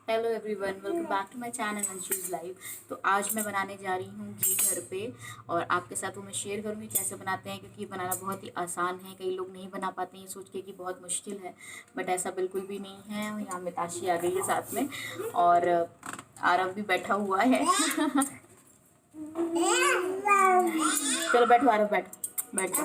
Hello everyone, welcome back to my channel Anshuj live. तो आज मैं बनाने जा रही हूँ घी घर पे, और आपके साथ वो मैं शेयर करूँगी कैसे बनाते हैं, क्योंकि ये बनाना बहुत ही आसान है। कई लोग नहीं बना पाते हैं, ये सोच के कि बहुत मुश्किल है, बट ऐसा बिल्कुल भी नहीं है। और यहाँ मिताशी आ गई है साथ में, और आरव भी बैठा हुआ है। चलो बैठो आरव, बैठ बैठ।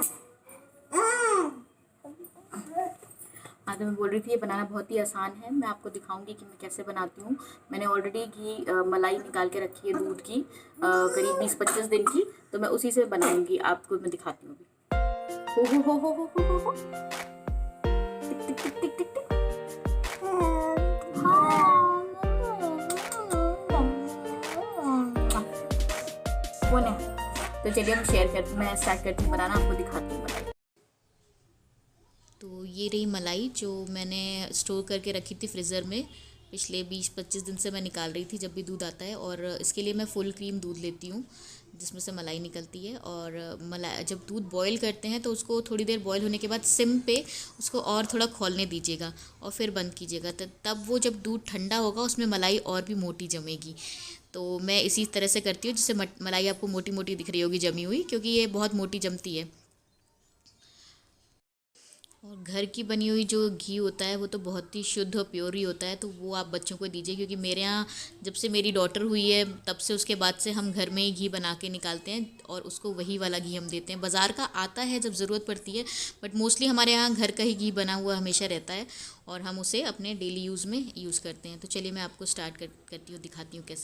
हाँ, तो मैं बोल रही थी ये बनाना बहुत ही आसान है। मैं आपको दिखाऊंगी कि मैं कैसे बनाती हूँ। मैंने ऑलरेडी मलाई निकाल के रखी है दूध की, करीब 20-25 दिन की। तो मैं उसी से बनाऊंगी, आपको मैं दिखाती हूँ अभी। हो। टिक टिक टिक टिक टिक टिक। हाँ। कौन है? तो चलिए हम शेयर करते, मैं स्टार्ट करती हूँ बनाना, आपको दिखाती हूँ मलाई। तो ये रही मलाई जो मैंने स्टोर करके रखी थी फ्रीज़र में। पिछले 20-25 दिन से मैं निकाल रही थी जब भी दूध आता है। और इसके लिए मैं फुल क्रीम दूध लेती हूँ जिसमें से मलाई निकलती है। और मलाई जब दूध बॉईल करते हैं तो उसको थोड़ी देर बॉईल होने के बाद सिम पे उसको और थोड़ा खौलने दीजिएगा और फिर बंद कीजिएगा। तब वो जब दूध ठंडा होगा उसमें मलाई और भी मोटी जमेगी। तो मैं इसी तरह से करती हूँ जिससे मलाई आपको मोटी मोटी दिख रही होगी जमी हुई, क्योंकि ये बहुत मोटी जमती है। और घर की बनी हुई जो घी होता है वो तो बहुत ही शुद्ध और प्योर ही होता है, तो वो आप बच्चों को दीजिए। क्योंकि मेरे यहाँ जब से मेरी डॉटर हुई है तब से उसके बाद से हम घर में ही घी बना के निकालते हैं और उसको वही वाला घी हम देते हैं। बाज़ार का आता है जब ज़रूरत पड़ती है, बट मोस्टली हमारे यहाँ घर का ही घी बना हुआ हमेशा रहता है और हम उसे अपने डेली यूज़ में यूज़ करते हैं। तो चलिए मैं आपको स्टार्ट करती हूँ, दिखाती हूँ कैसे।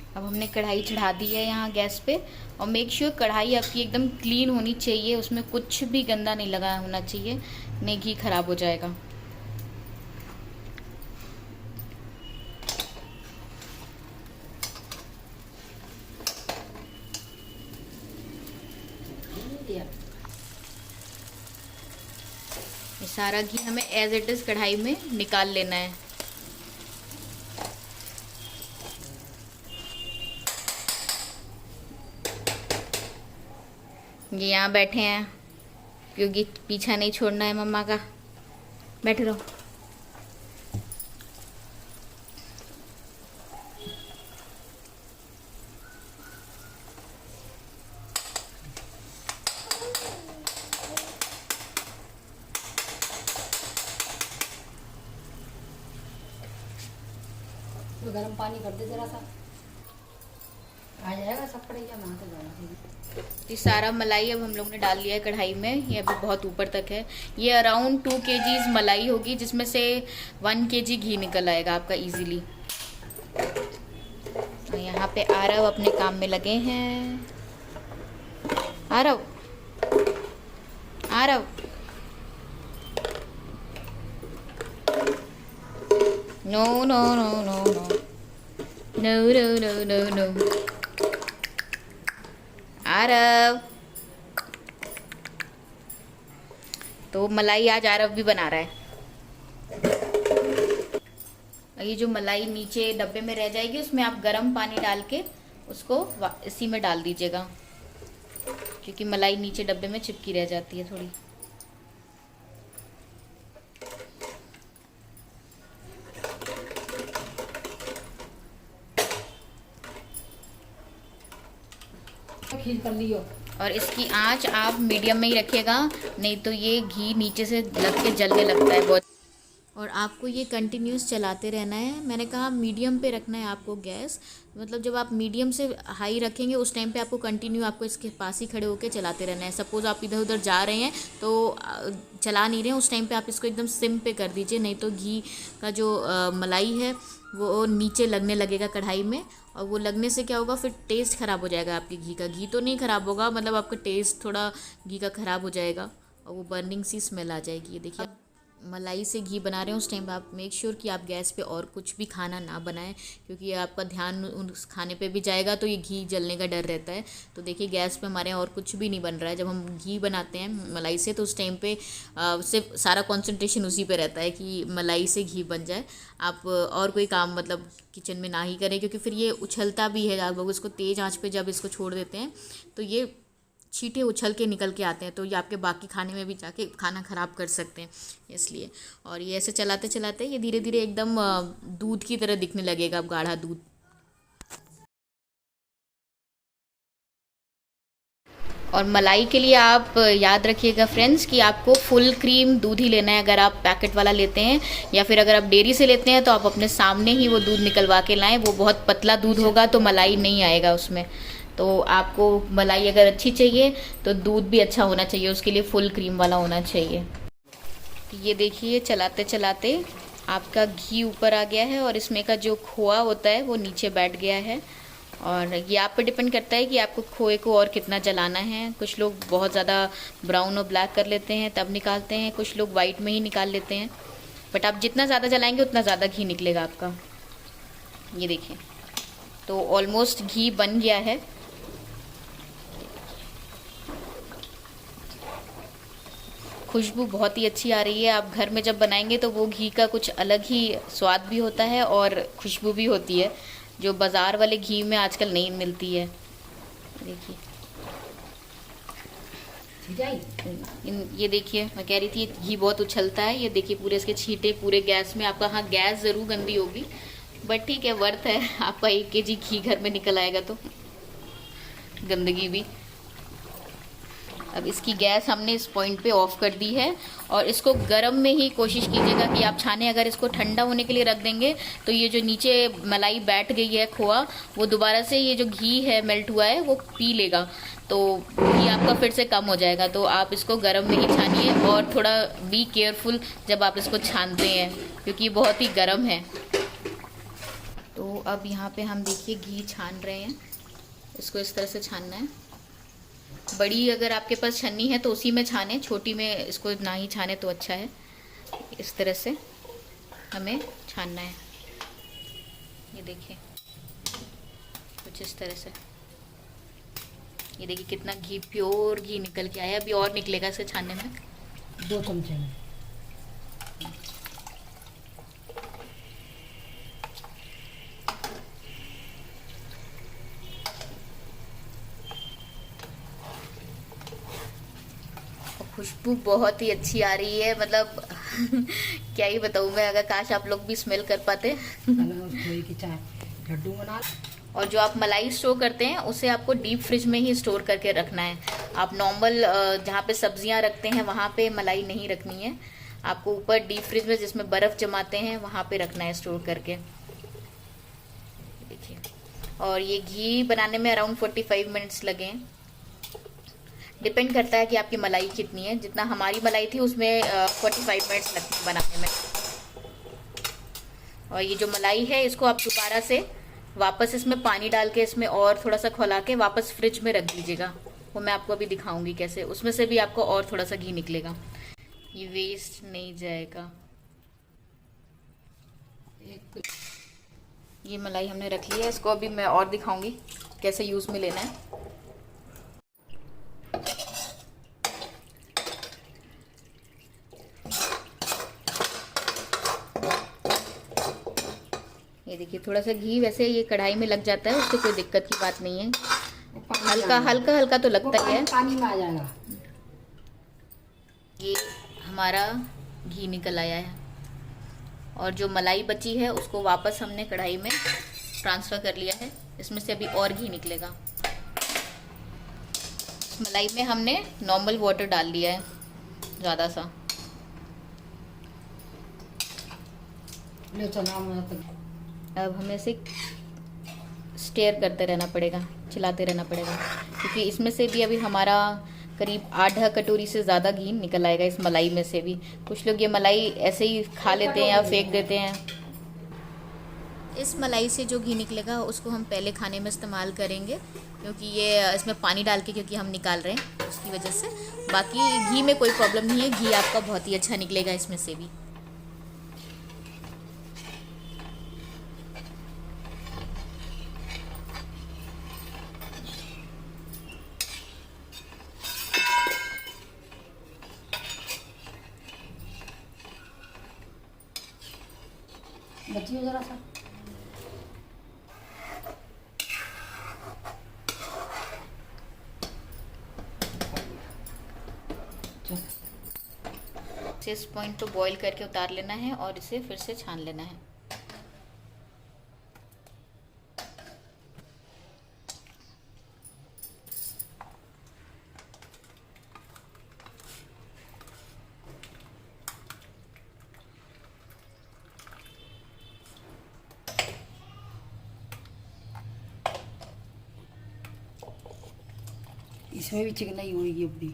अब हमने कढ़ाई चढ़ा दी है यहाँ गैस पे, और मेक श्योर कढ़ाई आपकी एकदम क्लीन होनी चाहिए, उसमें कुछ भी गंदा नहीं लगा होना चाहिए, नहीं घी खराब हो जाएगा। ये सारा घी हमें एज इट इज़ कढ़ाई में निकाल लेना है। ये यहाँ बैठे हैं क्योंकि पीछा नहीं छोड़ना है मम्मा का। बैठे रहो। तो गर्म पानी कर दे जरा सा, आ जाएगा सब पड़ेगा नहाते जाना। ये सारा मलाई अब हम लोग ने डाल लिया है कढ़ाई में, ये अभी बहुत ऊपर तक है। ये अराउंड 2 kgs मलाई होगी, जिसमें से 1 kg घी निकल आएगा आपका इजीली। और यहाँ पे आरव अपने काम में लगे हैं। Aarav, Aarav, no no no no no no no no no no. Aarav, तो मलाई आज आरव भी बना रहा है। ये जो मलाई नीचे डब्बे में रह जाएगी उसमें आप गर्म पानी डाल के उसको इसी में डाल दीजिएगा, क्योंकि मलाई नीचे डब्बे में चिपकी रह जाती है थोड़ी। खींच कर लियो। और इसकी आंच आप मीडियम में ही रखिएगा, नहीं तो ये घी नीचे से लग के जलने लगता है बहुत। और आपको ये कंटिन्यूस चलाते रहना है। मैंने कहा मीडियम पे रखना है आपको गैस, मतलब जब आप मीडियम से हाई रखेंगे उस टाइम पे आपको कंटिन्यू आपको इसके पास ही खड़े होकर चलाते रहना है। सपोज़ आप इधर उधर जा रहे हैं तो चला नहीं रहे हैं, उस टाइम पे आप इसको एकदम सिम पे कर दीजिए, नहीं तो घी का जो मलाई है वो नीचे लगने लगेगा कढ़ाई में। और वो लगने से क्या होगा, फिर टेस्ट ख़राब हो जाएगा आपके घी का। घी तो नहीं ख़राब होगा, मतलब आपका टेस्ट थोड़ा घी का ख़राब हो जाएगा और वो बर्निंग सी स्मेल आ जाएगी। ये देखिए, मलाई से घी बना रहे हो उस टाइम पे आप मेक श्योर कि आप गैस पे और कुछ भी खाना ना बनाएं, क्योंकि आपका ध्यान उस खाने पे भी जाएगा तो ये घी जलने का डर रहता है। तो देखिए गैस पे हमारे यहाँ और कुछ भी नहीं बन रहा है। जब हम घी बनाते हैं मलाई से तो उस टाइम पे सिर्फ सारा कंसंट्रेशन उसी पे रहता है कि मलाई से घी बन जाए। आप और कोई काम मतलब किचन में ना ही करें, क्योंकि फिर ये उछलता भी है। आप लोग इसको तेज़ आँच पर जब इसको छोड़ देते हैं तो ये छींटे उछल के निकल के आते हैं, तो ये आपके बाकी खाने में भी जाके खाना ख़राब कर सकते हैं इसलिए। और ये ऐसे चलाते चलाते ये धीरे धीरे एकदम दूध की तरह दिखने लगेगा, अब गाढ़ा दूध। और मलाई के लिए आप याद रखिएगा फ्रेंड्स कि आपको फुल क्रीम दूध ही लेना है अगर आप पैकेट वाला लेते हैं, या फिर अगर आप डेयरी से लेते हैं तो आप अपने सामने ही वो दूध निकलवा के लाएं। वो बहुत पतला दूध होगा तो मलाई नहीं आएगा उसमें। तो आपको मलाई अगर अच्छी चाहिए तो दूध भी अच्छा होना चाहिए, उसके लिए फुल क्रीम वाला होना चाहिए। ये देखिए चलाते चलाते आपका घी ऊपर आ गया है और इसमें का जो खोआ होता है वो नीचे बैठ गया है। और ये आप पर डिपेंड करता है कि आपको खोए को और कितना जलाना है। कुछ लोग बहुत ज़्यादा ब्राउन और ब्लैक कर लेते हैं तब निकालते हैं, कुछ लोग वाइट में ही निकाल लेते हैं। बट आप जितना ज़्यादा जलाएंगे उतना ज़्यादा घी निकलेगा आपका। ये देखिए तो ऑलमोस्ट घी बन गया है। खुशबू बहुत ही अच्छी आ रही है। आप घर में जब बनाएंगे तो वो घी का कुछ अलग ही स्वाद भी होता है और खुशबू भी होती है, जो बाज़ार वाले घी में आजकल नहीं मिलती है। देखिए ये देखिए मैं कह रही थी घी बहुत उछलता है। ये देखिए पूरे इसके छींटे पूरे गैस में। आपका हाँ गैस ज़रूर गंदी होगी बट ठीक है, वर्थ है। आपका 1 kg घी घर में निकल आएगा तो गंदगी भी। अब इसकी गैस हमने इस पॉइंट पे ऑफ कर दी है और इसको गर्म में ही कोशिश कीजिएगा कि आप छाने। अगर इसको ठंडा होने के लिए रख देंगे तो ये जो नीचे मलाई बैठ गई है खोआ, वो दोबारा से ये जो घी है मेल्ट हुआ है वो पी लेगा, तो घी आपका फिर से कम हो जाएगा। तो आप इसको गर्म में ही छानिए और थोड़ा बी केयरफुल जब आप इसको छानते हैं क्योंकि ये बहुत ही गर्म है। तो अब यहाँ पे हम देखिए घी छान रहे हैं। इसको इस तरह से छानना है। बड़ी अगर आपके पास छन्नी है तो उसी में छाने, छोटी में इसको ना ही छाने तो अच्छा है। इस तरह से हमें छानना है। ये देखिए कुछ इस तरह से। ये देखिए कितना घी, प्योर घी निकल के आया। अभी और निकलेगा इसे छानने में। 2 चमचे में। खुशबू बहुत ही अच्छी आ रही है, मतलब क्या ही बताऊँ मैं। अगर काश आप लोग भी स्मेल कर पाते। खोए की चाय लड्डू बना। और जो आप मलाई स्टोर करते हैं उसे आपको डीप फ्रिज में ही स्टोर करके रखना है। आप नॉर्मल जहाँ पे सब्जियां रखते हैं वहाँ पे मलाई नहीं रखनी है। आपको ऊपर डीप फ्रिज में जिसमें बर्फ़ जमाते हैं वहाँ पे रखना है स्टोर करके। देखिए और ये घी बनाने में अराउंड 45 मिनट्स लगे हैं। डिपेंड करता है कि आपकी मलाई कितनी है। जितना हमारी मलाई थी उसमें 45 मिनट्स लगते बनाने में। और ये जो मलाई है इसको आप दोबारा से वापस इसमें पानी डाल के इसमें और थोड़ा सा खौला के वापस फ्रिज में रख दीजिएगा। वो मैं आपको अभी दिखाऊंगी कैसे। उसमें से भी आपको और थोड़ा सा घी निकलेगा, ये वेस्ट नहीं जाएगा। ये मलाई हमने रख ली है, इसको अभी मैं और दिखाऊंगी कैसे यूज़ में लेना है। ये देखिए थोड़ा सा घी वैसे ये कढ़ाई में लग जाता है, उससे कोई दिक्कत की बात नहीं है। हल्का हल्का तो लगता ही है। पानी में आ जाएगा। ये हमारा घी निकल आया है और जो मलाई बची है उसको वापस हमने कढ़ाई में ट्रांसफ़र कर लिया है। इसमें से अभी और घी निकलेगा। इस मलाई में हमने नॉर्मल वाटर डाल लिया है ज़्यादा सा। ले चला मैं तो। अब हमें इसे स्टेयर करते रहना पड़ेगा, चलाते रहना पड़ेगा, क्योंकि इसमें से भी अभी हमारा करीब आधा कटोरी से ज़्यादा घी निकल आएगा इस मलाई में से भी। कुछ लोग ये मलाई ऐसे ही खा लेते हैं या फेंक देते हैं। इस मलाई से जो घी निकलेगा उसको हम पहले खाने में इस्तेमाल करेंगे, क्योंकि ये इसमें पानी डाल के क्योंकि हम निकाल रहे हैं उसकी वजह से। बाकी घी में कोई प्रॉब्लम नहीं है, घी आपका बहुत ही अच्छा निकलेगा इसमें से भी। बचिए जरा सा। इसे इस पॉइंट पे बॉईल करके उतार लेना है और इसे फिर से छान लेना है। इसमें भी चिकनाई होगी अपनी।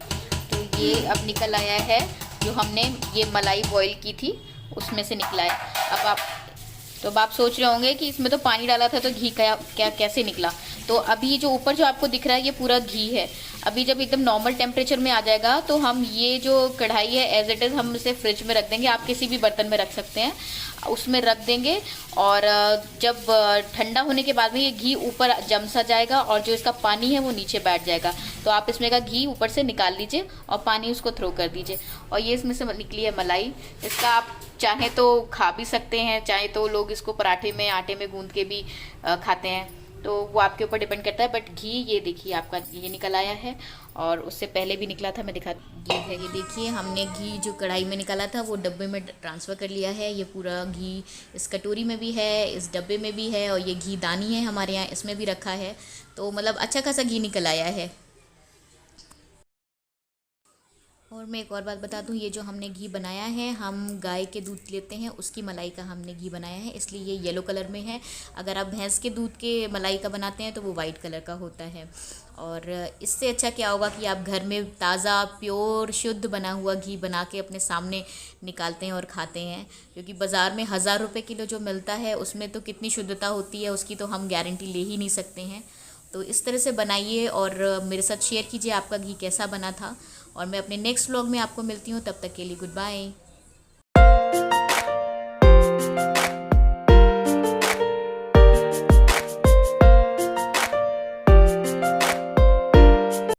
तो ये अब निकल आया है, जो हमने ये मलाई बॉईल की थी उसमें से निकला है। अब आप सोच रहे होंगे कि इसमें तो पानी डाला था तो घी क्या कैसे निकला। तो अभी जो ऊपर जो आपको दिख रहा है ये पूरा घी है। अभी जब एकदम नॉर्मल टेम्परेचर में आ जाएगा तो हम ये जो कढ़ाई है एज इट इज़ हम इसे फ्रिज में रख देंगे। आप किसी भी बर्तन में रख सकते हैं, उसमें रख देंगे और जब ठंडा होने के बाद में ये घी ऊपर जम सा जाएगा और जो इसका पानी है वो नीचे बैठ जाएगा। तो आप इसमें का घी ऊपर से निकाल लीजिए और पानी उसको थ्रो कर दीजिए। और ये इसमें से निकली है मलाई। इसका आप चाहे तो खा भी सकते हैं, चाहे तो लोग इसको पराठे में आटे में गूंद के भी खाते हैं, तो वो आपके ऊपर डिपेंड करता है। बट घी ये देखिए आपका ये निकल आया है और उससे पहले भी निकला था, मैं दिखा घी है। ये देखिए हमने घी जो कढ़ाई में निकाला था वो डब्बे में ट्रांसफ़र कर लिया है। ये पूरा घी इस कटोरी में भी है, इस डब्बे में भी है और ये घी दानी है हमारे यहाँ इसमें भी रखा है। तो मतलब अच्छा खासा घी निकल आया है। और मैं एक और बात बता दूं, ये जो हमने घी बनाया है हम गाय के दूध लेते हैं उसकी मलाई का हमने घी बनाया है, इसलिए ये येलो कलर में है। अगर आप भैंस के दूध के मलाई का बनाते हैं तो वो वाइट कलर का होता है। और इससे अच्छा क्या होगा कि आप घर में ताज़ा प्योर शुद्ध बना हुआ घी बना के अपने सामने निकालते हैं और खाते हैं, क्योंकि बाज़ार में 1000 रुपये किलो जो मिलता है उसमें तो कितनी शुद्धता होती है उसकी तो हम गारंटी ले ही नहीं सकते हैं। तो इस तरह से बनाइए और मेरे साथ शेयर कीजिए आपका घी कैसा बना था। और मैं अपने नेक्स्ट व्लॉग में आपको मिलती हूँ, तब तक के लिए गुड बाय।